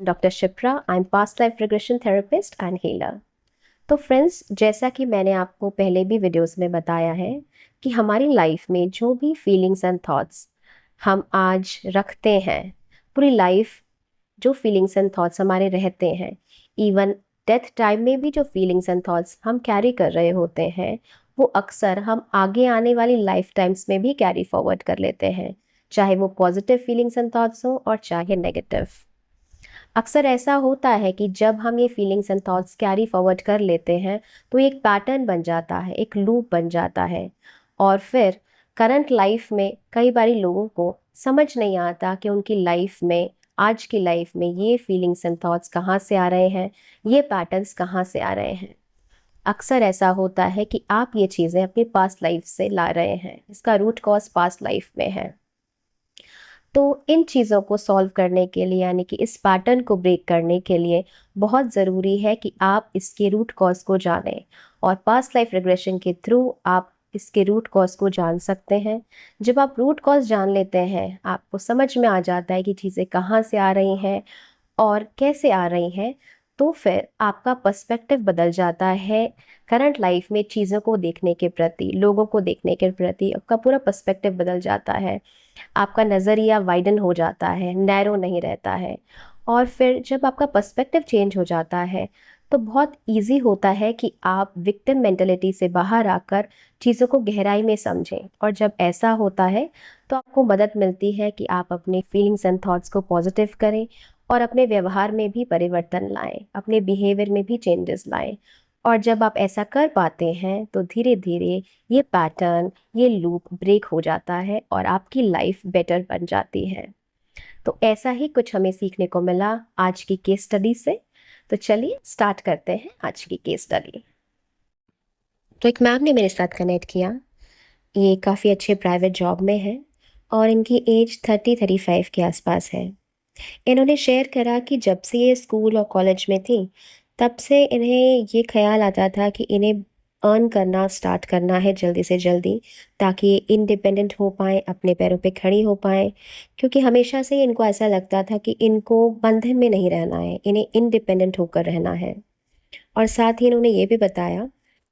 Dr. Shipra. I'm past life regression therapist and healer. तो friends, जैसा कि मैंने आपको पहले भी वीडियोस में बताया है कि हमारी लाइफ में जो भी फीलिंग्स एंड थॉट्स हम आज रखते हैं, पूरी लाइफ जो फीलिंग्स एंड थॉट्स हमारे रहते हैं, इवन डेथ टाइम में भी जो फीलिंग्स एंड थॉट्स हम कैरी कर रहे होते हैं, वो अक्सर हम आगे आने वाली लाइफ टाइम्स में भी कैरी फॉरवर्ड कर लेते हैं, चाहे वो पॉजिटिव फीलिंग्स एंड थॉट्स हो और चाहे नेगेटिव। अक्सर ऐसा होता है कि जब हम ये feelings and thoughts carry forward कर लेते हैं तो एक पैटर्न बन जाता है, एक लूप बन जाता है। और फिर करंट लाइफ में कई बारी लोगों को समझ नहीं आता कि उनकी लाइफ में, आज की लाइफ में ये फीलिंग्स एंड थॉट्स कहाँ से आ रहे हैं, ये पैटर्न्स कहाँ से आ रहे हैं। अक्सर ऐसा होता है कि आप ये चीज़ें अपनी पास्ट लाइफ से ला रहे हैं, इसका रूट कॉज पास्ट लाइफ में है। तो इन चीज़ों को सॉल्व करने के लिए, यानी कि इस पैटर्न को ब्रेक करने के लिए बहुत ज़रूरी है कि आप इसके रूट कॉज को जानें, और पास्ट लाइफ रिग्रेशन के थ्रू आप इसके रूट कॉज को जान सकते हैं। जब आप रूट कॉज जान लेते हैं, आपको समझ में आ जाता है कि चीज़ें कहाँ से आ रही हैं और कैसे आ रही हैं, तो फिर आपका पर्सपेक्टिव बदल जाता है। करंट लाइफ में चीज़ों को देखने के प्रति, लोगों को देखने के प्रति आपका पूरा पर्सपेक्टिव बदल जाता है। आपका नज़रिया वाइडन हो जाता है, नैरो नहीं रहता है। और फिर जब आपका पर्सपेक्टिव चेंज हो जाता है तो बहुत इजी होता है कि आप विक्टिम मेंटेलिटी से बाहर आकर चीज़ों को गहराई में समझें। और जब ऐसा होता है तो आपको मदद मिलती है कि आप अपने फीलिंग्स एंड थॉट्स को पॉजिटिव करें और अपने व्यवहार में भी परिवर्तन लाएं, अपने बिहेवियर में भी चेंजेस लाएं। और जब आप ऐसा कर पाते हैं तो धीरे धीरे ये पैटर्न, ये लूप ब्रेक हो जाता है और आपकी लाइफ बेटर बन जाती है। तो ऐसा ही कुछ हमें सीखने को मिला आज की केस स्टडी से। तो चलिए स्टार्ट करते हैं आज की केस स्टडी। तो एक मैम ने मेरे साथ कनेक्ट किया। ये काफ़ी अच्छे प्राइवेट जॉब में है और इनकी एज 30-35 के आसपास है। इन्होंने शेयर करा कि जब से ये स्कूल और कॉलेज में थी, तब से इन्हें ये ख्याल आता था कि इन्हें अर्न करना स्टार्ट करना है जल्दी से जल्दी, ताकि इंडिपेंडेंट हो पाएँ, अपने पैरों पे खड़ी हो पाएँ। क्योंकि हमेशा से इनको ऐसा लगता था कि इनको बंधन में नहीं रहना है, इन्हें इंडिपेंडेंट होकर रहना है। और साथ ही इन्होंने ये भी बताया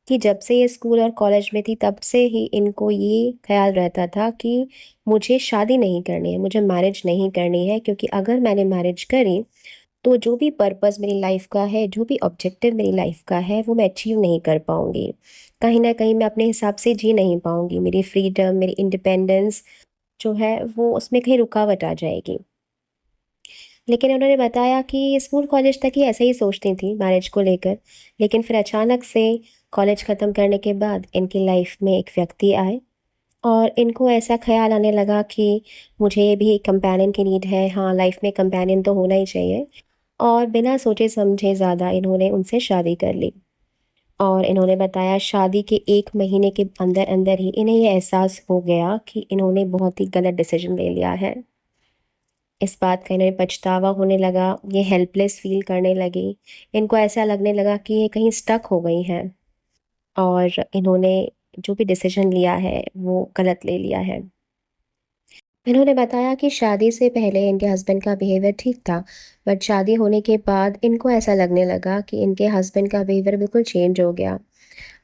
कि जब से ये स्कूल और कॉलेज में थी, तब से ही इनको ये ख्याल रहता था कि मुझे शादी नहीं करनी है, मुझे मैरिज नहीं करनी है, क्योंकि अगर मैंने मैरिज करी तो जो भी पर्पस मेरी लाइफ का है, जो भी ऑब्जेक्टिव मेरी लाइफ का है, वो मैं अचीव नहीं कर पाऊँगी। कहीं न कहीं मैं अपने हिसाब से जी नहीं पाऊँगी। मेरी फ्रीडम, मेरी इंडिपेंडेंस जो है वो उसमें कहीं रुकावट आ जाएगी। लेकिन उन्होंने बताया कि स्कूल कॉलेज तक ही ऐसे ही सोचती थी मैरिज को लेकर, लेकिन फिर अचानक से कॉलेज ख़त्म करने के बाद इनकी लाइफ में एक व्यक्ति आए और इनको ऐसा ख़्याल आने लगा कि मुझे भी कंपेनियन की नीड है। हाँ, लाइफ में कंपेनियन तो होना ही चाहिए। और बिना सोचे समझे ज़्यादा इन्होंने उनसे शादी कर ली। और इन्होंने बताया शादी के 1 महीने के अंदर-अंदर ही इन्हें ये एहसास हो गया कि इन्होंने बहुत ही गलत डिसीजन ले लिया है। इस बात का इन्हें पछतावा होने लगा, ये हेल्पलेस फ़ील करने लगी। इनको ऐसा लगने लगा कि ये कहीं स्टक हो गई हैं और इन्होंने जो भी डिसीजन लिया है, वो गलत ले लिया है। इन्होंने बताया कि शादी से पहले इनके हस्बैंड का बिहेवियर ठीक था, बट शादी होने के बाद इनको ऐसा लगने लगा कि इनके हस्बैंड का बिहेवियर बिल्कुल चेंज हो गया।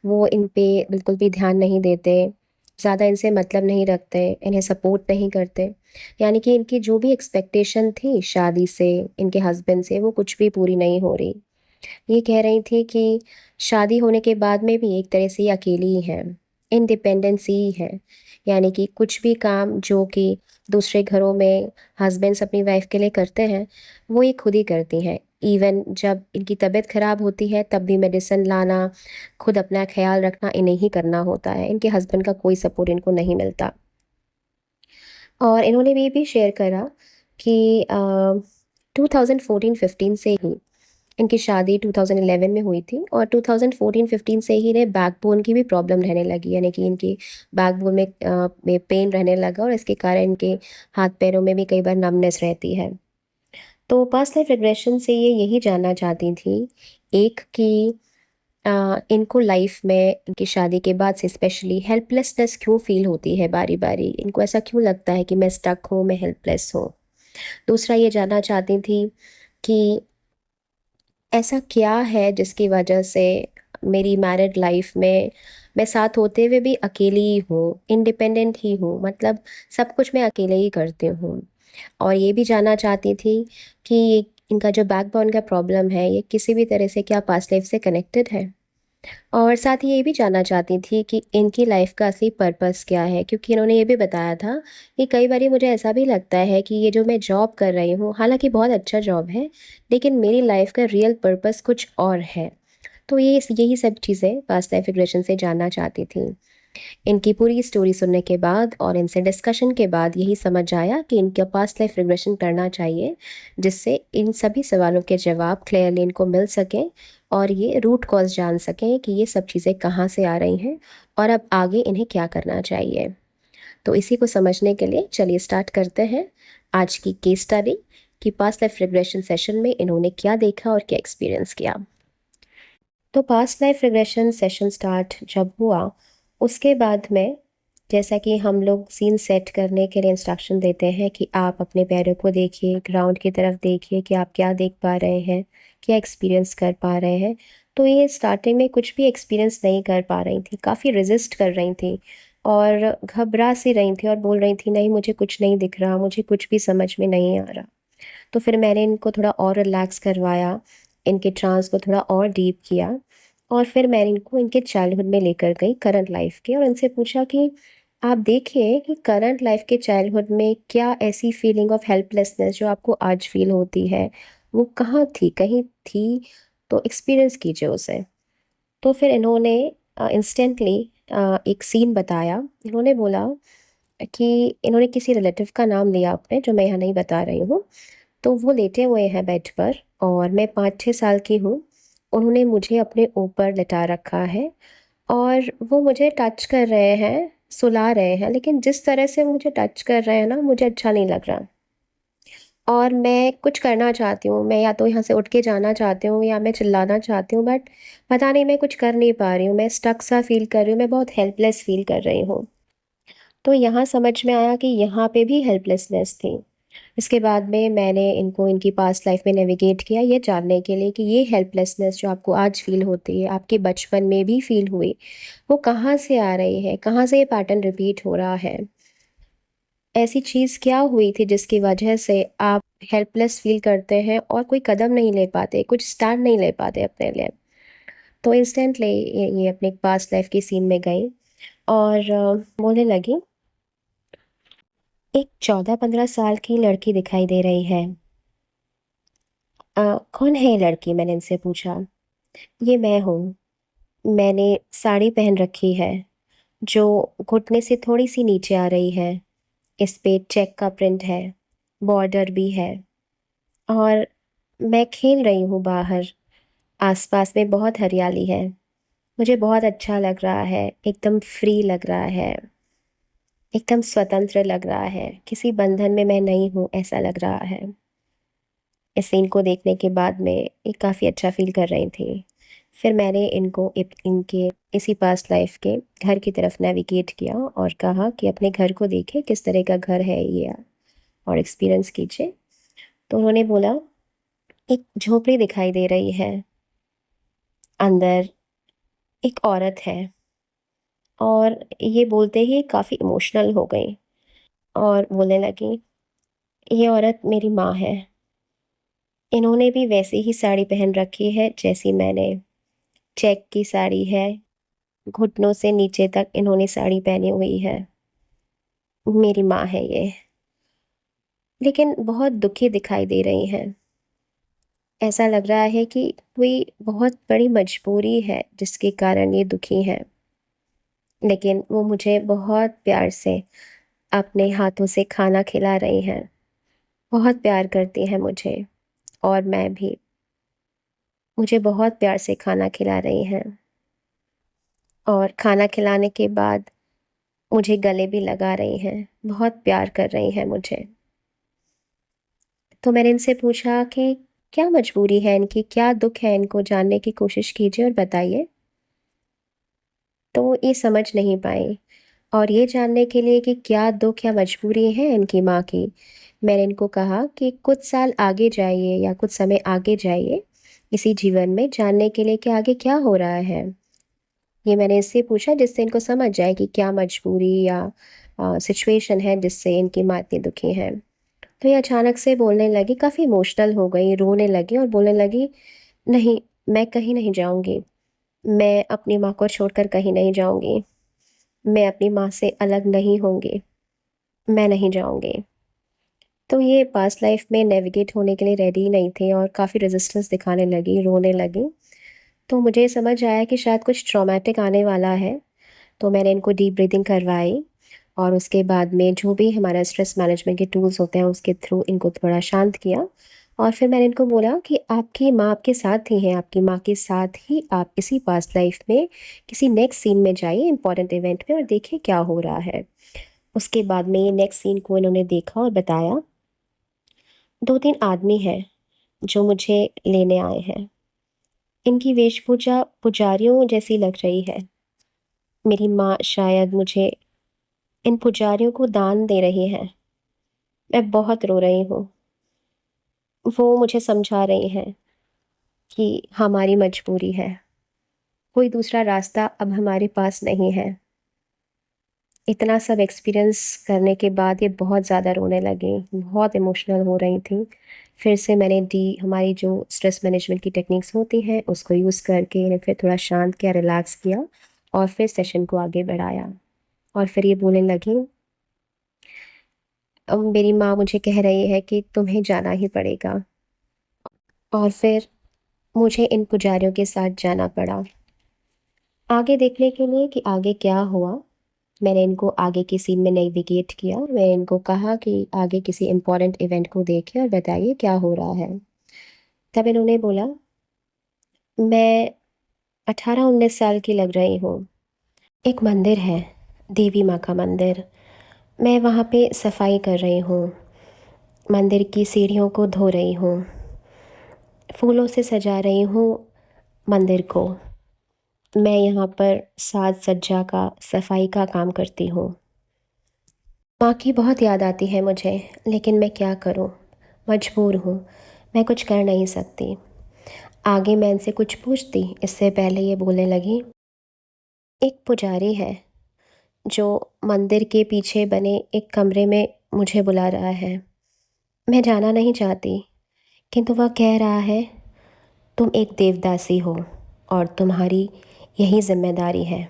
वो इन पे बिल्कुल भी ध्यान नहीं देते, ज़्यादा इनसे मतलब नहीं रखते, इन्हें सपोर्ट नहीं करते। यानी कि इनकी जो भी एक्सपेक्टेशन थी शादी से, इनके हस्बैंड से, वो कुछ भी पूरी नहीं हो रही। ये कह रही थी कि शादी होने के बाद में भी एक तरह से ये अकेली ही हैं, इंडिपेंडेंस ही है। यानी कि कुछ भी काम जो कि दूसरे घरों में हस्बैंड्स अपनी वाइफ के लिए करते हैं, वो ये खुद ही करती हैं। इवन जब इनकी तबीयत ख़राब होती है, तब भी मेडिसिन लाना, खुद अपना ख़्याल रखना इन्हें ही करना होता है। इनके हस्बैंड का कोई सपोर्ट इनको नहीं मिलता। और इन्होंने ये भी शेयर करा कि 2014-15 से ही इनकी शादी 2011 में हुई थी और 2014-15 से ही इन्हें बैकबोन की भी प्रॉब्लम रहने लगी। यानी कि इनकी बैकबोन में पेन रहने लगा और इसके कारण इनके हाथ पैरों में भी कई बार नमनेस रहती है। तो पास्ट लाइफ रिग्रेशन से ये यही जानना चाहती थी, एक कि इनको लाइफ में इनकी शादी के बाद से स्पेशली हेल्पलेसनेस क्यों फ़ील होती है बारी-बारी? इनको ऐसा क्यों लगता है कि मैं स्टक हूँ, मैं हेल्पलेस हूँ? दूसरा ये जानना चाहती थी कि ऐसा क्या है जिसकी वजह से मेरी मैरिड लाइफ में मैं साथ होते हुए भी अकेली ही हूँ, इंडिपेंडेंट ही हूँ, मतलब सब कुछ मैं अकेले ही करती हूँ। और ये भी जानना चाहती थी कि इनका जो बैकबोन का प्रॉब्लम है, ये किसी भी तरह से क्या पास्ट लाइफ से कनेक्टेड है? और साथ ही ये भी जानना चाहती थी कि इनकी लाइफ का असली पर्पस क्या है, क्योंकि इन्होंने ये भी बताया था कि कई बारी मुझे ऐसा भी लगता है कि ये जो मैं जॉब कर रही हूँ, हालाँकि बहुत अच्छा जॉब है, लेकिन मेरी लाइफ का रियल पर्पस कुछ और है। तो ये यही सब चीज़ें पास्ट लाइफ रिग्रेशन से जानना चाहती थी। इनकी पूरी स्टोरी सुनने के बाद और इनसे डिस्कशन के बाद यही समझ आया कि इनका पास्ट लाइफ रिग्रेशन करना चाहिए, जिससे इन सभी सवालों के जवाब क्लियरली इनको मिल सकें और ये रूट कॉज़ जान सकें कि ये सब चीज़ें कहाँ से आ रही हैं और अब आगे इन्हें क्या करना चाहिए। तो इसी को समझने के लिए चलिए स्टार्ट करते हैं आज की केस स्टडी कि पास्ट लाइफ रिग्रेशन सेशन में इन्होंने क्या देखा और क्या एक्सपीरियंस किया। तो past life regression session start जब हुआ, उसके बाद में जैसा कि हम लोग सीन सेट करने के लिए इंस्ट्रक्शन देते हैं कि आप अपने पैरों को देखिए, ग्राउंड की तरफ देखिए कि आप क्या देख पा रहे हैं, क्या एक्सपीरियंस कर पा रहे हैं। तो ये स्टार्टिंग में कुछ भी एक्सपीरियंस नहीं कर पा रही थी, काफ़ी रेजिस्ट कर रही थी और घबरा सी रही थी और बोल रही थी नहीं मुझे कुछ नहीं दिख रहा, मुझे कुछ भी समझ में नहीं आ रहा। तो फिर मैंने इनको थोड़ा और रिलैक्स करवाया, इनके ट्रांस को थोड़ा और डीप किया और फिर मैंने इनको इनके चाइल्डहुड में लेकर गई करंट लाइफ के, और इनसे पूछा कि आप देखिए कि करंट लाइफ के चाइल्डहुड में क्या ऐसी फीलिंग ऑफ हेल्पलेसनेस जो आपको आज फील होती है, वो कहाँ थी, कहीं थी? तो एक्सपीरियंस कीजिए उसे। तो फिर इन्होंने इंस्टेंटली एक सीन बताया। इन्होंने बोला कि इन्होंने किसी रिलेटिव का नाम लिया अपने, जो मैं यहाँ नहीं बता रही हूँ। तो वो लेटे हुए हैं बेड पर और मैं 5-6 साल की हूँ। उन्होंने मुझे अपने ऊपर लिटा रखा है और वो मुझे टच कर रहे हैं, सुला रहे हैं, लेकिन जिस तरह से वो मुझे टच कर रहे हैं ना, मुझे अच्छा नहीं लग रहा और मैं कुछ करना चाहती हूँ। मैं या तो यहाँ से उठ के जाना चाहती हूँ या मैं चिल्लाना चाहती हूँ, बट पता नहीं मैं कुछ कर नहीं पा रही हूँ। मैं स्टक सा फ़ील कर रही हूँ, मैं बहुत हेल्पलेस फ़ील कर रही हूँ। तो यहाँ समझ में आया कि यहाँ पे भी हेल्पलेसनेस थी। इसके बाद में मैंने इनको इनकी पास्ट लाइफ में नेविगेट किया, ये जानने के लिए कि ये हेल्पलेसनेस जो आपको आज फ़ील होती है, आपके बचपन में भी फ़ील हुई, वो कहाँ से आ रही है, कहाँ से ये पैटर्न रिपीट हो रहा है। ऐसी चीज़ क्या हुई थी जिसकी वजह से आप हेल्पलेस फ़ील करते हैं और कोई कदम नहीं ले पाते, कुछ स्टैंड नहीं ले पाते अपने लिए। तो इंस्टेंटली ये अपने पास्ट लाइफ की सीन में गई और बोलने लगी, एक 14-15 साल की लड़की दिखाई दे रही है। कौन है ये लड़की? मैंने इनसे पूछा। ये मैं हूँ। मैंने साड़ी पहन रखी है, जो घुटने से थोड़ी-सी नीचे आ रही है। इस पे चेक का प्रिंट है, बॉर्डर भी है और मैं खेल रही हूँ बाहर। आस-पास में बहुत हरियाली है। मुझे बहुत अच्छा लग रहा है, एकदम फ्री लग रहा है, एकदम स्वतंत्र लग रहा है। किसी बंधन में मैं नहीं हूँ, ऐसा लग रहा है। इस सीन को देखने के बाद में ये काफ़ी अच्छा फ़ील कर रही थी। फिर मैंने इनको इनके इसी पास्ट लाइफ के घर की तरफ नेविगेट किया और कहा कि अपने घर को देखिए, किस तरह का घर है ये और एक्सपीरियंस कीजिए। तो उन्होंने बोला, एक झोपड़ी दिखाई दे रही है, अंदर एक औरत है। और ये बोलते ही काफ़ी इमोशनल हो गई और बोलने लगी, ये औरत मेरी माँ है। इन्होंने भी वैसी ही साड़ी पहन रखी है जैसी मैंने। चेक की साड़ी है, घुटनों से नीचे तक इन्होंने साड़ी पहनी हुई है। मेरी माँ है ये, लेकिन बहुत दुखी दिखाई दे रही हैं। ऐसा लग रहा है कि कोई बहुत बड़ी मजबूरी है जिसके कारण ये दुखी हैं। लेकिन वो मुझे बहुत प्यार से अपने हाथों से खाना खिला रही हैं, बहुत प्यार करती हैं मुझे और मैं भी। मुझे बहुत प्यार से खाना खिला रही हैं और खाना खिलाने के बाद मुझे गले भी लगा रही हैं, बहुत प्यार कर रही हैं मुझे। तो मैंने इनसे पूछा कि क्या मजबूरी है इनकी, क्या दुःख है इनको, जानने की कोशिश कीजिए और बताइए। तो ये समझ नहीं पाईं और ये जानने के लिए कि क्या दुख या मजबूरी है इनकी माँ की, मैंने इनको कहा कि कुछ साल आगे जाइए या कुछ समय आगे जाइए इसी जीवन में, जानने के लिए कि आगे क्या हो रहा है। ये मैंने इससे पूछा जिससे इनको समझ जाए कि क्या मजबूरी या सिचुएशन है जिससे इनकी माँ इतनी दुखी है। तो ये अचानक से बोलने लगी, काफ़ी इमोशनल हो गई, रोने लगी और बोलने लगी, नहीं, मैं कहीं नहीं जाऊँगी, मैं अपनी माँ को छोड़कर कहीं नहीं जाऊँगी, मैं अपनी माँ से अलग नहीं होंगी, मैं नहीं जाऊँगी। तो ये पास्ट लाइफ में नेविगेट होने के लिए रेडी नहीं थे और काफ़ी रेजिस्टेंस दिखाने लगी, रोने लगी। तो मुझे समझ आया कि शायद कुछ ट्रॉमेटिक आने वाला है, तो मैंने इनको डीप ब्रीथिंग करवाई और उसके बाद में जो भी हमारा स्ट्रेस मैनेजमेंट के टूल्स होते हैं उसके थ्रू इनको थोड़ा शांत किया। और फिर मैंने इनको बोला कि आपकी माँ आपके साथ ही हैं, आपकी माँ के साथ ही आप इसी पास्ट लाइफ में किसी नेक्स्ट सीन में जाइए, इम्पॉर्टेंट इवेंट में, और देखिए क्या हो रहा है। उसके बाद में ये नेक्स्ट सीन को इन्होंने देखा और बताया, 2-3 आदमी हैं जो मुझे लेने आए हैं। इनकी वेशभूषा पुजारियों जैसी लग रही है। मेरी माँ शायद मुझे इन पुजारियों को दान दे रही हैं। मैं बहुत रो रही हूँ। वो मुझे समझा रही हैं कि हमारी मजबूरी है, कोई दूसरा रास्ता अब हमारे पास नहीं है। इतना सब एक्सपीरियंस करने के बाद ये बहुत ज़्यादा रोने लगी, बहुत इमोशनल हो रही थी। फिर से मैंने हमारी जो स्ट्रेस मैनेजमेंट की टेक्निक्स होती हैं उसको यूज़ करके इन्हें फिर थोड़ा शांत किया, रिलैक्स किया और फिर सेशन को आगे बढ़ाया। और फिर ये बोलने लगी, अब मेरी माँ मुझे कह रही है कि तुम्हें जाना ही पड़ेगा। और फिर मुझे इन पुजारियों के साथ जाना पड़ा आगे देखने के लिए कि आगे क्या हुआ। मैंने इनको आगे की सीन में नेविगेट किया। मैंने इनको कहा कि आगे किसी इम्पोर्टेंट इवेंट को देखें और बताइए क्या हो रहा है। तब इन्होंने बोला, मैं 18-19 साल की लग रही हूँ। एक मंदिर है, देवी माँ का मंदिर। मैं वहाँ पे सफाई कर रही हूँ, मंदिर की सीढ़ियों को धो रही हूँ, फूलों से सजा रही हूँ मंदिर को। मैं यहाँ पर साज सज्जा का, सफाई का काम करती हूँ। माँ की बहुत याद आती है मुझे, लेकिन मैं क्या करूँ, मजबूर हूँ, मैं कुछ कर नहीं सकती। आगे मैं इनसे कुछ पूछती इससे पहले ये बोलने लगी, एक पुजारी है जो मंदिर के पीछे बने एक कमरे में मुझे बुला रहा है। मैं जाना नहीं चाहती, किंतु वह कह रहा है, तुम एक देवदासी हो और तुम्हारी यही जिम्मेदारी है।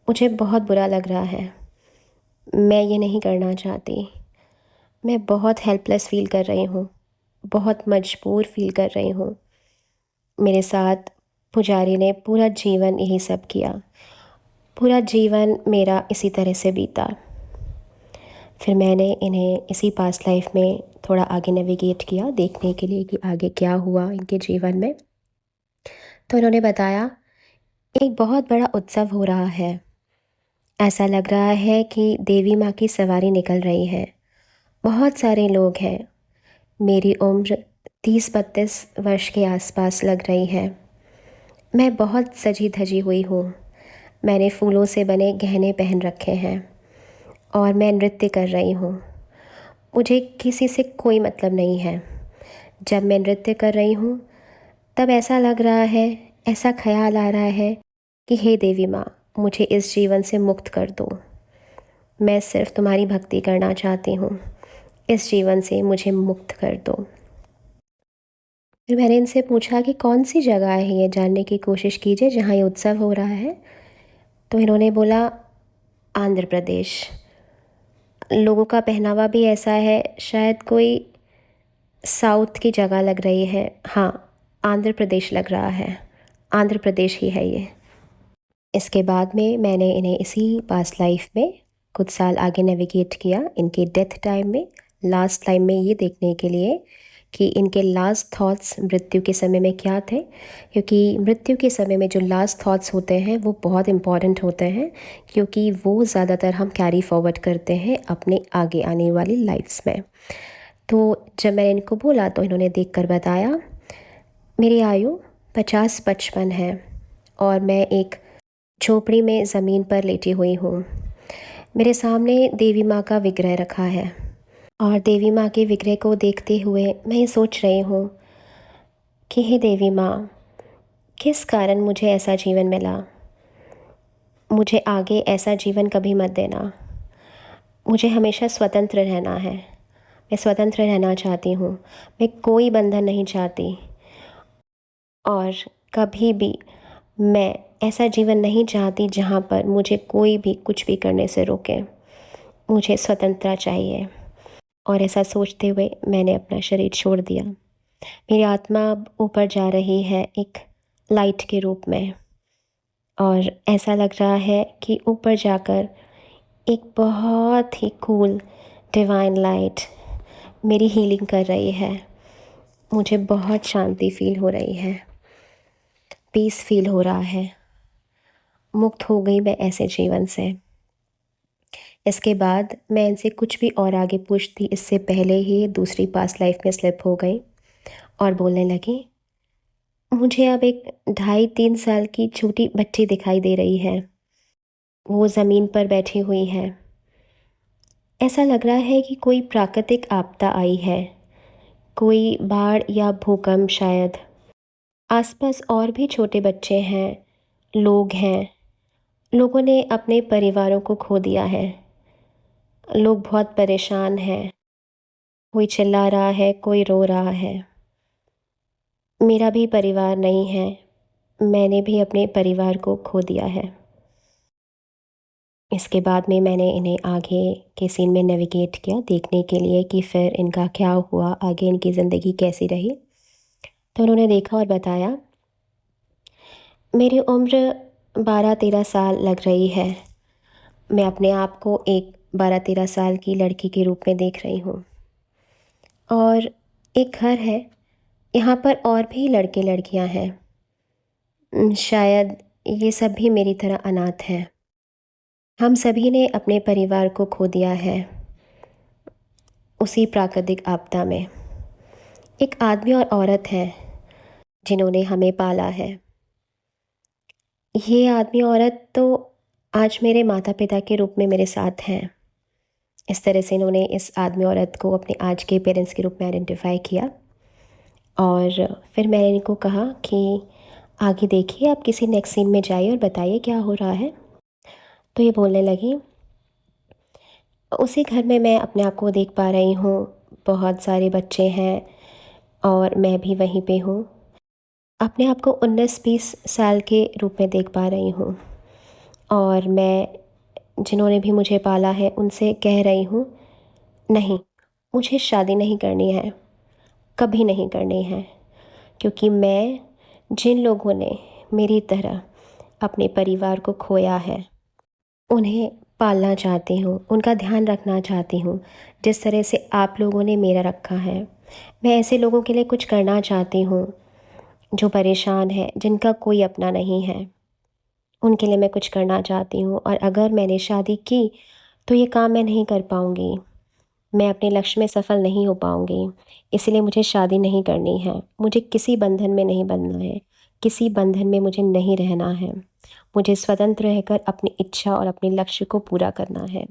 मुझे बहुत बुरा लग रहा है, मैं ये नहीं करना चाहती। मैं बहुत हेल्पलेस फील कर रही हूँ, बहुत मजबूर फील कर रही हूँ। मेरे साथ पुजारी ने पूरा जीवन यही सब किया, पूरा जीवन मेरा इसी तरह से बीता। फिर मैंने इन्हें इसी पास्ट लाइफ में थोड़ा आगे नेविगेट किया देखने के लिए कि आगे क्या हुआ इनके जीवन में। तो इन्होंने बताया, एक बहुत बड़ा उत्सव हो रहा है। ऐसा लग रहा है कि देवी माँ की सवारी निकल रही है। बहुत सारे लोग हैं। मेरी उम्र 30-32 वर्ष के आसपास लग रही है। मैं बहुत सजी धजी हुई हूँ। मैंने फूलों से बने गहने पहन रखे हैं और मैं नृत्य कर रही हूँ। मुझे किसी से कोई मतलब नहीं है। जब मैं नृत्य कर रही हूँ तब ऐसा लग रहा है, ऐसा ख्याल आ रहा है कि हे देवी माँ, मुझे इस जीवन से मुक्त कर दो। मैं सिर्फ तुम्हारी भक्ति करना चाहती हूँ, इस जीवन से मुझे मुक्त कर दो। फिर मैंने इनसे पूछा कि कौन सी जगह है, ये जानने की कोशिश कीजिए जहाँ ये उत्सव हो रहा है। तो इन्होंने बोला, आंध्र प्रदेश। लोगों का पहनावा भी ऐसा है, शायद कोई साउथ की जगह लग रही है। हाँ, आंध्र प्रदेश लग रहा है, आंध्र प्रदेश ही है ये। इसके बाद में मैंने इन्हें इसी पास्ट लाइफ में कुछ साल आगे नेविगेट किया, इनके डेथ टाइम में, लास्ट टाइम में, ये देखने के लिए कि इनके लास्ट थॉट्स मृत्यु के समय में क्या थे। क्योंकि मृत्यु के समय में जो लास्ट थॉट्स होते हैं वो बहुत इम्पॉर्टेंट होते हैं, क्योंकि वो ज़्यादातर हम कैरी फॉरवर्ड करते हैं अपने आगे आने वाली लाइफ्स में। तो जब मैंने इनको बोला तो इन्होंने देखकर बताया, मेरी आयु 50-55 है और मैं एक झोपड़ी में ज़मीन पर लेटी हुई हूँ। मेरे सामने देवी माँ का विग्रह रखा है और देवी माँ के विग्रह को देखते हुए मैं ये सोच रही हूँ कि हे देवी माँ, किस कारण मुझे ऐसा जीवन मिला। मुझे आगे ऐसा जीवन कभी मत देना। मुझे हमेशा स्वतंत्र रहना है। मैं स्वतंत्र रहना चाहती हूँ। मैं कोई बंधन नहीं चाहती और कभी भी मैं ऐसा जीवन नहीं चाहती जहाँ पर मुझे कोई भी कुछ भी करने से रोके। मुझे स्वतंत्रता चाहिए। और ऐसा सोचते हुए मैंने अपना शरीर छोड़ दिया। मेरी आत्मा अब ऊपर जा रही है एक लाइट के रूप में, और ऐसा लग रहा है कि ऊपर जाकर एक बहुत ही कूल डिवाइन लाइट मेरी हीलिंग कर रही है। मुझे बहुत शांति फील हो रही है, पीस फील हो रहा है। मुक्त हो गई मैं ऐसे जीवन से। इसके बाद मैं इनसे कुछ भी और आगे पूछती इससे पहले ही दूसरी पास्ट लाइफ में स्लिप हो गई और बोलने लगी, मुझे अब एक 2.5-3 साल की छोटी बच्ची दिखाई दे रही है। वो ज़मीन पर बैठी हुई है। ऐसा लग रहा है कि कोई प्राकृतिक आपदा आई है, कोई बाढ़ या भूकंप शायद। आसपास और भी छोटे बच्चे हैं, लोग हैं। लोगों ने अपने परिवारों को खो दिया है। लोग बहुत परेशान हैं। कोई चिल्ला रहा है, कोई रो रहा है। मेरा भी परिवार नहीं है। मैंने भी अपने परिवार को खो दिया है। इसके बाद में मैंने इन्हें आगे के सीन में नेविगेट किया देखने के लिए कि फिर इनका क्या हुआ, आगे इनकी ज़िंदगी कैसी रही। तो उन्होंने देखा और बताया, मेरी उम्र 12-13 साल लग रही है। मैं अपने आप को एक 12-13 साल की लड़की के रूप में देख रही हूँ। और एक घर है, यहाँ पर और भी लड़के लड़कियाँ हैं। शायद ये सब भी मेरी तरह अनाथ हैं। हम सभी ने अपने परिवार को खो दिया है उसी प्राकृतिक आपदा में। एक आदमी और औरत हैं जिन्होंने हमें पाला है। ये आदमी औरत तो आज मेरे माता पिता के रूप में मेरे साथ हैं। इस तरह से इन्होंने इस आदमी औरत को अपने आज के पेरेंट्स के रूप में आइडेंटिफाई किया। और फिर मैंने इनको कहा कि आगे देखिए, आप किसी नेक्स्ट सीन में जाइए और बताइए क्या हो रहा है। तो ये बोलने लगी, उसी घर में मैं अपने आप को देख पा रही हूँ। बहुत सारे बच्चे हैं और मैं भी वहीं पे हूँ। अपने आप को 19-20 साल के रूप में देख पा रही हूँ। और मैं जिन्होंने भी मुझे पाला है उनसे कह रही हूँ, नहीं, मुझे शादी नहीं करनी है, कभी नहीं करनी है। क्योंकि मैं जिन लोगों ने मेरी तरह अपने परिवार को खोया है उन्हें पालना चाहती हूँ, उनका ध्यान रखना चाहती हूँ जिस तरह से आप लोगों ने मेरा रखा है। मैं ऐसे लोगों के लिए कुछ करना चाहती हूँ जो परेशान है, जिनका कोई अपना नहीं है। उनके लिए मैं कुछ करना चाहती हूँ। और अगर मैंने शादी की तो ये काम मैं नहीं कर पाऊँगी। मैं अपने लक्ष्य में सफल नहीं हो पाऊँगी। इसलिए मुझे शादी नहीं करनी है। मुझे किसी बंधन में नहीं बंधना है। किसी बंधन में मुझे नहीं रहना है। मुझे स्वतंत्र रहकर अपनी इच्छा और अपने लक्ष्य को पूरा करना है।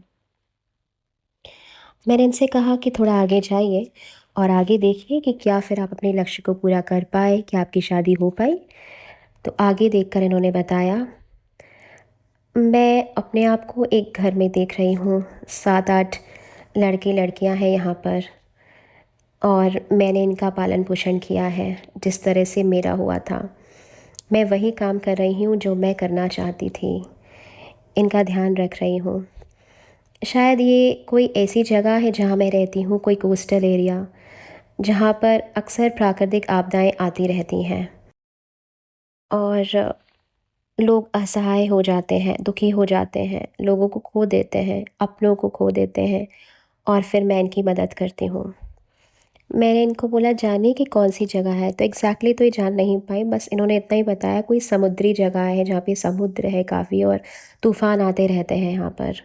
मैंने इनसे कहा कि थोड़ा आगे जाइए और आगे देखिए कि क्या फिर आप अपने लक्ष्य को पूरा कर पाए, क्या आपकी शादी हो पाई। तो आगे देखकर इन्होंने बताया, मैं अपने आप को एक घर में देख रही हूँ। 7-8 लड़के लड़कियाँ हैं यहाँ पर और मैंने इनका पालन पोषण किया है जिस तरह से मेरा हुआ था। मैं वही काम कर रही हूँ जो मैं करना चाहती थी। इनका ध्यान रख रही हूँ। शायद ये कोई ऐसी जगह है जहाँ मैं रहती हूँ, कोई कोस्टल एरिया, जहाँ पर अक्सर प्राकृतिक आपदाएं आती रहती हैं और लोग असहाय हो जाते हैं, दुखी हो जाते हैं, लोगों को खो देते हैं, अपनों को खो देते हैं और फिर मैं इनकी मदद करती हूँ। मैंने इनको बोला, जानिए कि कौन सी जगह है। तो एग्जैक्टली तो ये जान नहीं पाई, बस इन्होंने इतना ही बताया, कोई समुद्री जगह है जहाँ पे समुद्र है काफ़ी और तूफ़ान आते रहते हैं यहाँ पर।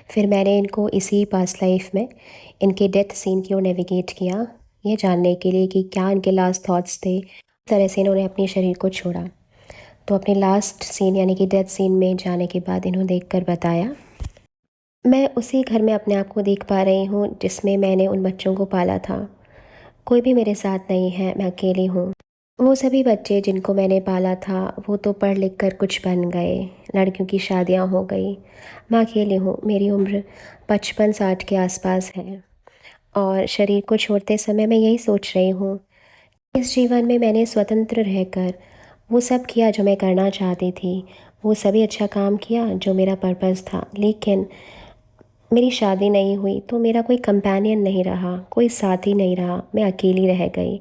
फिर मैंने इनको इसी पास्ट लाइफ में इनके डेथ सीन की ओर नेविगेट किया, ये जानने के लिए कि क्या इनके लास्ट थॉट्स थे। इस तरह से इन्होंने अपने शरीर को छोड़ा। तो अपने लास्ट सीन यानी कि डेथ सीन में जाने के बाद इन्होंने देखकर बताया मैं उसी घर में अपने आप को देख पा रही हूँ जिसमें मैंने उन बच्चों को पाला था। कोई भी मेरे साथ नहीं है, मैं अकेली हूँ। वो सभी बच्चे जिनको मैंने पाला था वो तो पढ़ लिख कर कुछ बन गए, लड़कियों की शादियाँ हो गई। मैं अकेली हूँ, मेरी उम्र 55-60 के आसपास है। और शरीर को छोड़ते समय मैं यही सोच रही हूँ, इस जीवन में मैंने स्वतंत्र रहकर वो सब किया जो मैं करना चाहती थी, वो सभी अच्छा काम किया जो मेरा पर्पज़ था। लेकिन मेरी शादी नहीं हुई तो मेरा कोई कंपेनियन नहीं रहा, कोई साथी नहीं रहा, मैं अकेली रह गई।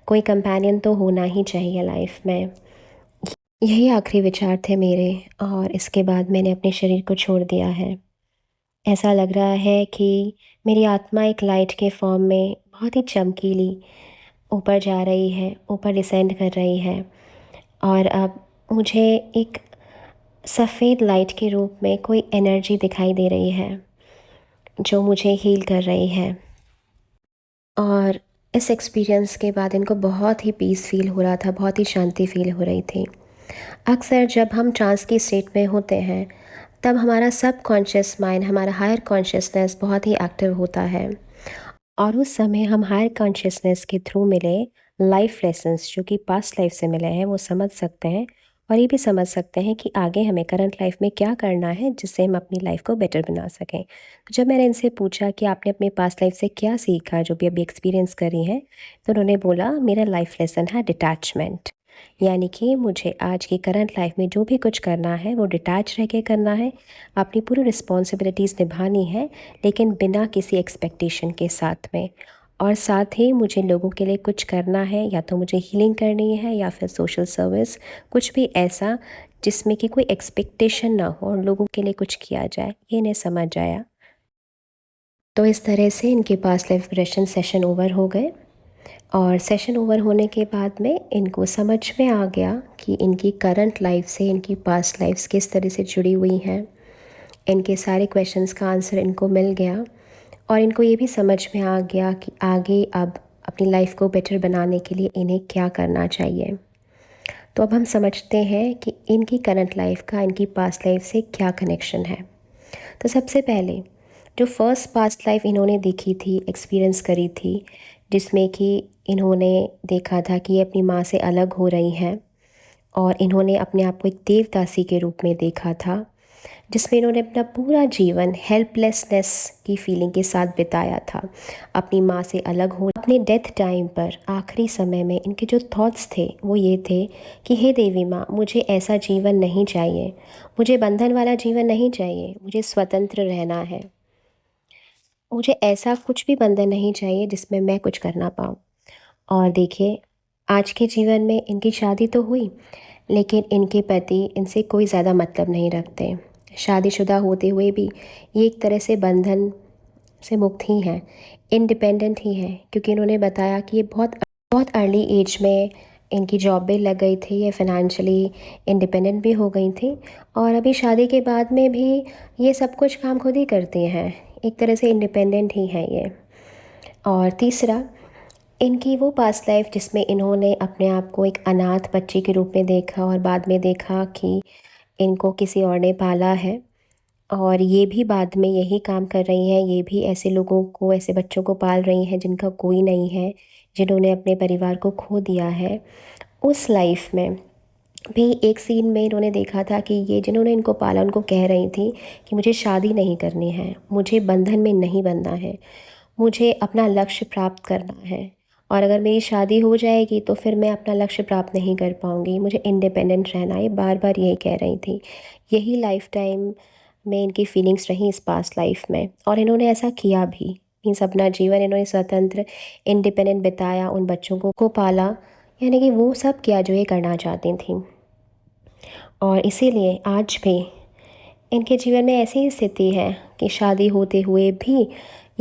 कोई कंपेनियन तो होना ही चाहिए लाइफ में। यही आखिरी विचार थे मेरे, और इसके बाद मैंने अपने शरीर को छोड़ दिया है। ऐसा लग रहा है कि मेरी आत्मा एक लाइट के फॉर्म में बहुत ही चमकीली ऊपर जा रही है, ऊपर डिसेंड कर रही है। और अब मुझे एक सफ़ेद लाइट के रूप में कोई एनर्जी दिखाई दे रही है जो मुझे हील कर रही है। और इस एक्सपीरियंस के बाद इनको बहुत ही पीस फील हो रहा था, बहुत ही शांति फील हो रही थी। अक्सर जब हम ट्रांस की स्टेट में होते हैं तब हमारा सब कॉन्शियस माइंड, हमारा हायर कॉन्शियसनेस बहुत ही एक्टिव होता है, और उस समय हम हायर कॉन्शियसनेस के थ्रू मिले लाइफ लेसन्स जो कि पास्ट लाइफ से मिले हैं वो समझ सकते हैं। और ये भी समझ सकते हैं कि आगे हमें करंट लाइफ में क्या करना है जिससे हम अपनी लाइफ को बेटर बना सकें। तो जब मैंने इनसे पूछा कि आपने अपनी पास्ट लाइफ से क्या सीखा जो भी अभी एक्सपीरियंस करी है, तो उन्होंने बोला मेरा लाइफ लेसन है डिटैचमेंट। यानी कि मुझे आज की करंट लाइफ में जो भी कुछ करना है वो डिटैच रह के करना है, अपनी पूरी रिस्पॉन्सिबिलिटीज़ निभानी है, लेकिन बिना किसी एक्सपेक्टेशन के साथ में। और साथ ही मुझे लोगों के लिए कुछ करना है, या तो मुझे हीलिंग करनी है या फिर सोशल सर्विस, कुछ भी ऐसा जिसमें कि कोई एक्सपेक्टेशन ना हो और लोगों के लिए कुछ किया जाए, ये इन्हें समझ आया। तो इस तरह से इनके पास लाइफ रिग्रेशन सेशन ओवर हो गए। और सेशन ओवर होने के बाद में इनको समझ में आ गया कि इनकी करंट लाइफ से इनकी पास्ट लाइफ्स किस तरह से जुड़ी हुई हैं। इनके सारे क्वेश्चंस का आंसर इनको मिल गया, और इनको ये भी समझ में आ गया कि आगे अब अपनी लाइफ को बेटर बनाने के लिए इन्हें क्या करना चाहिए। तो अब हम समझते हैं कि इनकी करंट लाइफ का इनकी पास्ट लाइफ से क्या कनेक्शन है। तो सबसे पहले जो फर्स्ट पास्ट लाइफ इन्होंने देखी थी, एक्सपीरियंस करी थी, जिसमें कि इन्होंने देखा था कि ये अपनी माँ से अलग हो रही हैं, और इन्होंने अपने आप को एक देवदासी के रूप में देखा था, जिसमें इन्होंने अपना पूरा जीवन हेल्पलेसनेस की फीलिंग के साथ बिताया था। अपनी माँ से अलग हो, अपने डेथ टाइम पर आखिरी समय में इनके जो थॉट्स थे वो ये थे कि हे देवी माँ, मुझे ऐसा जीवन नहीं चाहिए, मुझे बंधन वाला जीवन नहीं चाहिए, मुझे स्वतंत्र रहना है, मुझे ऐसा कुछ भी बंधन नहीं चाहिए जिसमें मैं कुछ कर ना पाऊँ। और देखिए, आज के जीवन में इनकी शादी तो हुई, लेकिन इनके पति इनसे कोई ज़्यादा मतलब नहीं रखते। शादीशुदा होते हुए भी ये एक तरह से बंधन से मुक्त ही हैं, इंडिपेंडेंट ही हैं, क्योंकि इन्होंने बताया कि ये बहुत बहुत अर्ली एज में इनकी जॉब भी लग गई थी, ये फाइनेंशियली इंडिपेंडेंट भी हो गई थी, और अभी शादी के बाद में भी ये सब कुछ काम खुद ही करती हैं, एक तरह से इंडिपेंडेंट ही हैं ये। और तीसरा, इनकी वो पास्ट लाइफ जिसमें इन्होंने अपने आप को एक अनाथ बच्ची के रूप में देखा, और बाद में देखा कि इनको किसी और ने पाला है, और ये भी बाद में यही काम कर रही हैं, ये भी ऐसे लोगों को, ऐसे बच्चों को पाल रही हैं जिनका कोई नहीं है, जिन्होंने अपने परिवार को खो दिया है। उस लाइफ में भी एक सीन में इन्होंने देखा था कि ये जिन्होंने इनको पाला उनको कह रही थी कि मुझे शादी नहीं करनी है, मुझे बंधन में नहीं बनना है, मुझे अपना लक्ष्य प्राप्त करना है, और अगर मेरी शादी हो जाएगी तो फिर मैं अपना लक्ष्य प्राप्त नहीं कर पाऊँगी, मुझे इंडिपेंडेंट रहना है, बार बार यही कह रही थी। यही लाइफ टाइम में इनकी फीलिंग्स रही इस पास्ट लाइफ में, और इन्होंने ऐसा किया भी। मीन्स अपना जीवन इन्होंने स्वतंत्र इंडिपेंडेंट बिताया, उन बच्चों को पाला, यानी कि वो सब किया जो ये करना चाहती थी। और इसीलिए आज भी इनके जीवन में ऐसी ही स्थिति है कि शादी होते हुए भी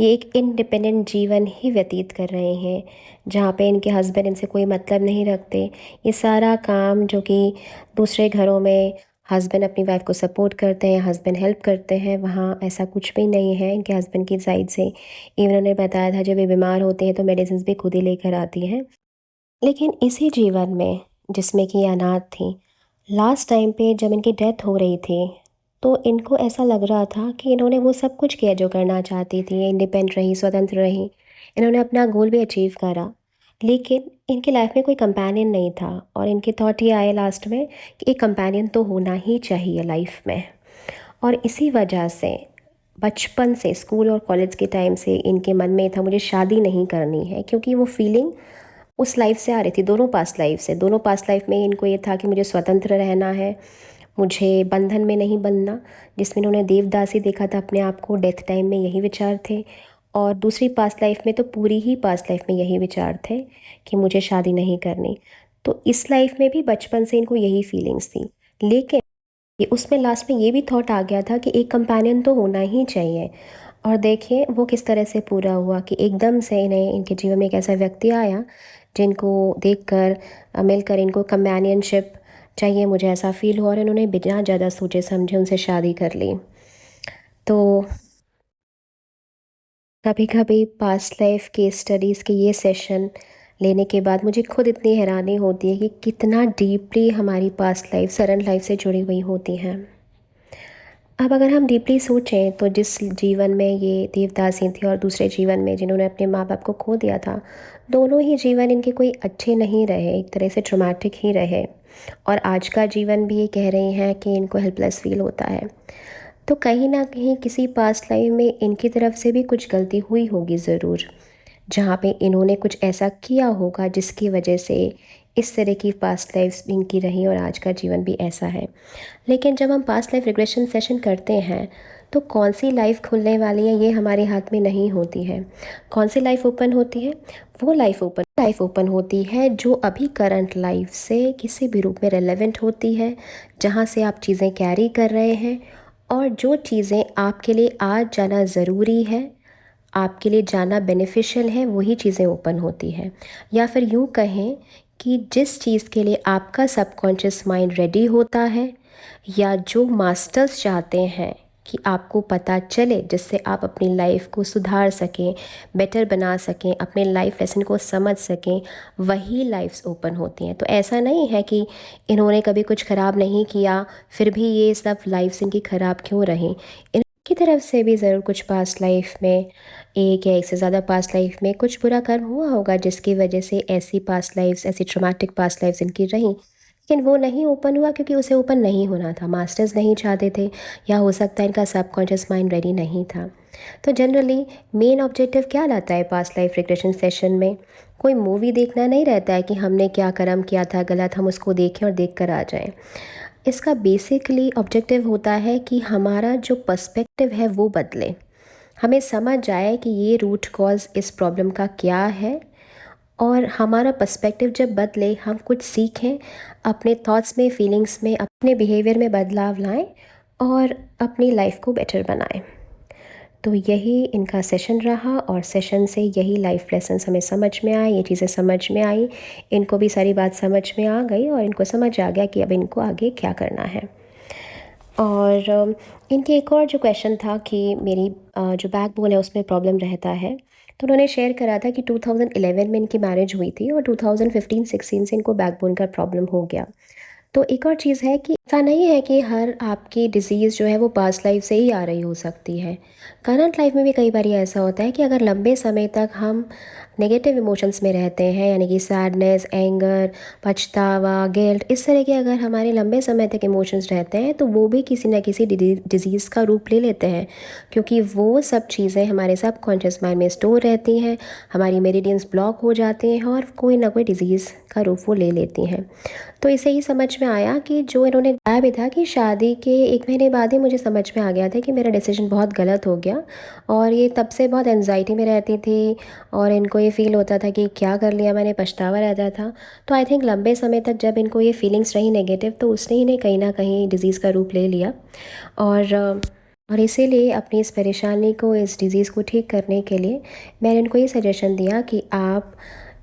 ये एक इंडिपेंडेंट जीवन ही व्यतीत कर रहे हैं, जहाँ पे इनके हस्बैंड इनसे कोई मतलब नहीं रखते। ये सारा काम जो कि दूसरे घरों में हस्बैंड अपनी वाइफ को सपोर्ट करते हैं, हस्बैंड हेल्प करते हैं, वहाँ ऐसा कुछ भी नहीं है इनके हस्बैंड की साइड से। इवन उन्होंने बताया था जब ये बीमार होते हैं तो मेडिसिन भी खुद ही लेकर आती हैं। लेकिन इसी जीवन में जिसमें कि ये अनाथ थी, लास्ट टाइम पे जब इनकी डेथ हो रही थी, तो इनको ऐसा लग रहा था कि इन्होंने वो सब कुछ किया जो करना चाहती थी, इंडिपेंडेंट रही, स्वतंत्र रही, इन्होंने अपना गोल भी अचीव करा, लेकिन इनकी लाइफ में कोई कंपेनियन नहीं था। और इनके थॉट ये आए लास्ट में कि एक कंपेनियन तो होना ही चाहिए लाइफ में। और इसी वजह से बचपन से, स्कूल और कॉलेज के टाइम से इनके मन में था मुझे शादी नहीं करनी है, क्योंकि वो फीलिंग उस लाइफ से आ रही थी, दोनों पास्ट लाइफ से। दोनों पास्ट लाइफ में इनको ये था कि मुझे स्वतंत्र रहना है, मुझे बंधन में नहीं बंधना, जिसमें इन्होंने देवदासी देखा था अपने आप को, डेथ टाइम में यही विचार थे। और दूसरी पास्ट लाइफ में तो पूरी ही पास्ट लाइफ में यही विचार थे कि मुझे शादी नहीं करनी। तो इस लाइफ में भी बचपन से इनको यही फीलिंग्स थी, लेकिन ये उसमें लास्ट में ये भी थॉट आ गया था कि एक कंपेनियन तो होना ही चाहिए। और देखिए वो किस तरह से पूरा हुआ कि एकदम से इन्हें इनके जीवन में एक ऐसा व्यक्ति आया जिनको देखकर, मिलकर इनको कंपेनियनशिप चाहिए, मुझे ऐसा फील हुआ, और इन्होंने बिना ज़्यादा सोचे समझे उनसे शादी कर ली। तो कभी कभी पास्ट लाइफ के स्टडीज़ के ये सेशन लेने के बाद मुझे खुद इतनी हैरानी होती है कि कितना डीपली हमारी पास्ट लाइफ सरल लाइफ से जुड़ी हुई होती हैं। अब अगर हम डीपली सोचें तो जिस जीवन में ये देवदासी थी और दूसरे जीवन में जिन्होंने अपने माँ बाप को खो दिया था, दोनों ही जीवन इनके कोई अच्छे नहीं रहे, एक तरह से ट्रॉमेटिक ही रहे। और आज का जीवन भी ये कह रही हैं कि इनको हेल्पलेस फील होता है। तो कहीं ना कहीं किसी पास्ट लाइफ में इनकी तरफ से भी कुछ गलती हुई होगी ज़रूर, जहाँ पे इन्होंने कुछ ऐसा किया होगा जिसकी वजह से इस तरह की पास्ट लाइफ्स इनकी रही और आज का जीवन भी ऐसा है। लेकिन जब हम पास्ट लाइफ रिग्रेशन सेशन करते हैं तो कौन सी लाइफ खुलने वाली है ये हमारे हाथ में नहीं होती है। कौन सी लाइफ ओपन होती है? वो लाइफ ओपन होती है जो अभी करंट लाइफ से किसी भी रूप में रेलेवेंट होती है, जहाँ से आप चीज़ें कैरी कर रहे हैं, और जो चीज़ें आपके लिए आज जाना ज़रूरी है, आपके लिए जाना बेनिफिशियल है, वही चीज़ें ओपन होती है। या फिर यूँ कहें कि जिस चीज़ के लिए आपका सबकॉन्शियस माइंड रेडी होता है, या जो मास्टर्स चाहते हैं कि आपको पता चले, जिससे आप अपनी लाइफ को सुधार सकें, बेटर बना सकें, अपने लाइफ लेसन को समझ सकें, वही लाइफ्स ओपन होती हैं। तो ऐसा नहीं है कि इन्होंने कभी कुछ ख़राब नहीं किया फिर भी ये सब लाइफ्स इनकी ख़राब क्यों रहें। इनकी तरफ से भी ज़रूर कुछ पास्ट लाइफ में, एक या एक से ज़्यादा पास्ट लाइफ में कुछ बुरा कर्म हुआ होगा जिसकी वजह से ऐसी पास्ट लाइफ्स, ऐसी ट्रॉमेटिक पास्ट लाइफ्स इनकी रहीं। लेकिन वो नहीं ओपन हुआ क्योंकि उसे ओपन नहीं होना था, मास्टर्स नहीं चाहते थे, या हो सकता है इनका सबकॉन्शियस माइंड रेडी नहीं था। तो जनरली मेन ऑब्जेक्टिव क्या रहता है पास्ट लाइफ रिग्रेशन सेशन में? कोई मूवी देखना नहीं रहता है कि हमने क्या कर्म किया था गलत, हम उसको देखें और देख कर आ जाएं। इसका बेसिकली ऑब्जेक्टिव होता है कि हमारा जो पर्सपेक्टिव है वो बदले, हमें समझ आए कि ये रूट कॉज इस प्रॉब्लम का क्या है, और हमारा पर्सपेक्टिव जब बदले हम कुछ सीखें, अपने थॉट्स में, फीलिंग्स में, अपने बिहेवियर में बदलाव लाएं और अपनी लाइफ को बेटर बनाएं। तो यही इनका सेशन रहा, और सेशन से यही लाइफ लेसन्स हमें समझ में आए, ये चीज़ें समझ में आई, इनको भी सारी बात समझ में आ गई और इनको समझ आ गया कि अब इनको आगे क्या करना है। और इनके एक और जो क्वेश्चन था कि मेरी जो बैकबोन है उसमें प्रॉब्लम रहता है, तो उन्होंने शेयर करा था कि 2011 में इनकी मैरिज हुई थी और 2015-16 से इनको बैकबोन का प्रॉब्लम हो गया। तो एक और चीज़ है कि ऐसा नहीं है कि हर आपकी डिज़ीज़ जो है वो पास्ट लाइफ से ही आ रही हो सकती है। करंट लाइफ में भी कई बार ऐसा होता है कि अगर लंबे समय तक हम नेगेटिव इमोशंस में रहते हैं, यानी कि सैडनेस, एंगर, पछतावा, गिल्ट, इस तरह के अगर हमारे लंबे समय तक इमोशंस रहते हैं तो वो भी किसी न किसी डिज़ीज़ का रूप ले लेते हैं, क्योंकि वो सब चीज़ें हमारे सब कॉन्शियस माइंड में स्टोर रहती हैं, हमारी मेरिडियंस ब्लॉक हो जाते हैं और कोई ना कोई डिज़ीज़ का रूप वो ले लेती हैं। तो इसे ही समझ में आया कि जो इन्होंने बताया भी था कि शादी के 1 महीने बाद ही मुझे समझ में आ गया था कि मेरा डिसीजन बहुत गलत हो गया, और ये तब से बहुत एंजाइटी में रहती थी और इनको ये फ़ील होता था कि क्या कर लिया मैंने, पछतावा रहता था। तो आई थिंक लंबे समय तक जब इनको ये फीलिंग्स रही नेगेटिव, तो उसने इन्हें कहीं ना कहीं डिज़ीज़ का रूप ले लिया। और इसीलिए अपनी इस परेशानी को, इस डिज़ीज़ को ठीक करने के लिए मैंने इनको ये सजेशन दिया कि आप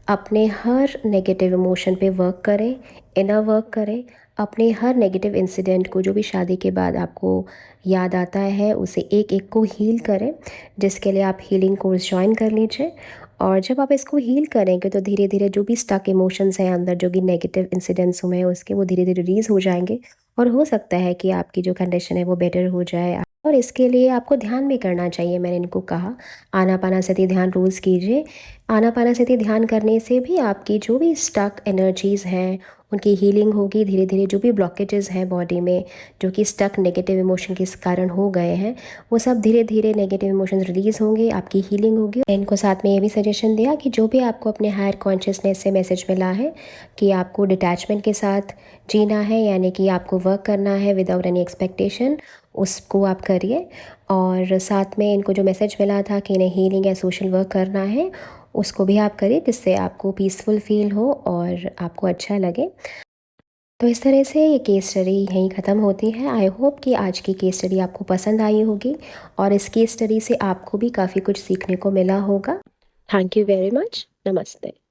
अपने हर नेगेटिव इमोशन पे वर्क करें, इनर वर्क करें, अपने हर नेगेटिव इंसिडेंट को जो भी शादी के बाद आपको याद आता है उसे एक एक को हील करें, जिसके लिए आप हीलिंग कोर्स ज्वाइन कर लीजिए। और जब आप इसको हील करेंगे तो धीरे धीरे जो भी स्टक इमोशंस हैं अंदर, जो भी नेगेटिव इंसिडेंट्स हुए हैं उसके, वो धीरे धीरे रिलीज़ हो जाएंगे और हो सकता है कि आपकी जो कंडीशन है वो बेटर हो जाए। और इसके लिए आपको ध्यान भी करना चाहिए, मैंने इनको कहा आनापानासति ध्यान रोज़ कीजिए। आनापानासति ध्यान करने से भी आपकी जो भी स्टक एनर्जीज़ हैं उनकी हीलिंग होगी धीरे धीरे। जो भी ब्लॉकेजेस हैं बॉडी में, जो कि स्टक नेगेटिव इमोशन के कारण हो गए हैं, वो सब धीरे धीरे नेगेटिव इमोशंस रिलीज़ होंगे, आपकी हीलिंग होगी। इनको साथ में ये भी सजेशन दिया कि जो भी आपको अपने हायर कॉन्शियसनेस से मैसेज मिला है कि आपको डिटैचमेंट के साथ जीना है, यानी कि आपको वर्क करना है विदाउट एनी एक्सपेक्टेशन, उसको आप करिए। और साथ में इनको जो मैसेज मिला था कि इन्हें हीलिंग या सोशल वर्क करना है, उसको भी आप करिए, जिससे आपको पीसफुल फील हो और आपको अच्छा लगे। तो इस तरह से ये केस स्टडी यहीं ख़त्म होती है। आई होप कि आज की केस स्टडी आपको पसंद आई होगी और इस केस स्टडी से आपको भी काफ़ी कुछ सीखने को मिला होगा। Thank you very much. नमस्ते।